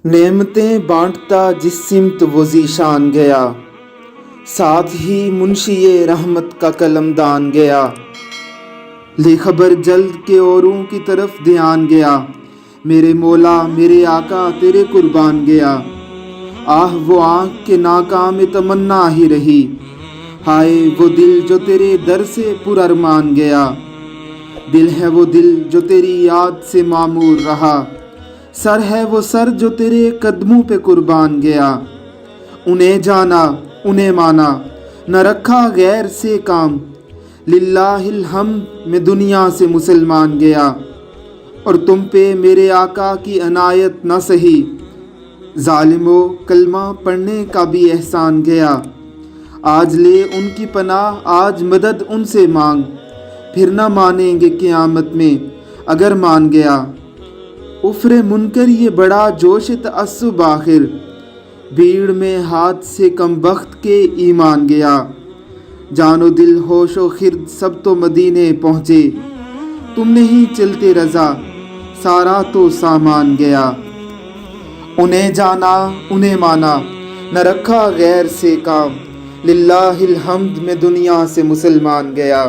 نعمتیں بانٹتا جس سمت وہ ذیشان گیا، ساتھ ہی منشی رحمت کا قلم دان گیا۔ لے خبر جلد کے اوروں کی طرف دھیان گیا، میرے مولا میرے آقا تیرے قربان گیا۔ آہ وہ آنکھ کے ناکام تمنا ہی رہی، ہائے وہ دل جو تیرے در سے پر ارمان گیا۔ دل ہے وہ دل جو تیری یاد سے معمور رہا، سر ہے وہ سر جو تیرے قدموں پہ قربان گیا۔ انہیں جانا انہیں مانا نہ رکھا غیر سے کام، للہ الحمد میں دنیا سے مسلمان گیا۔ اور تم پہ میرے آقا کی عنایت نہ سہی، ظالموں کلمہ پڑھنے کا بھی احسان گیا۔ آج لے ان کی پناہ آج مدد ان سے مانگ، پھر نہ مانیں گے قیامت میں اگر مان گیا۔ افر منکر یہ بڑا جوش تعصب آخر، بھیڑ میں ہاتھ سے کم بخت کے ایمان گیا۔ جان و دل ہوش و خرد سب تو مدینے پہنچے، تم نہیں چلتے رضا سارا تو سامان گیا۔ انہیں جانا انہیں مانا نہ رکھا غیر سے کام، للہ الحمد میں دنیا سے مسلمان گیا۔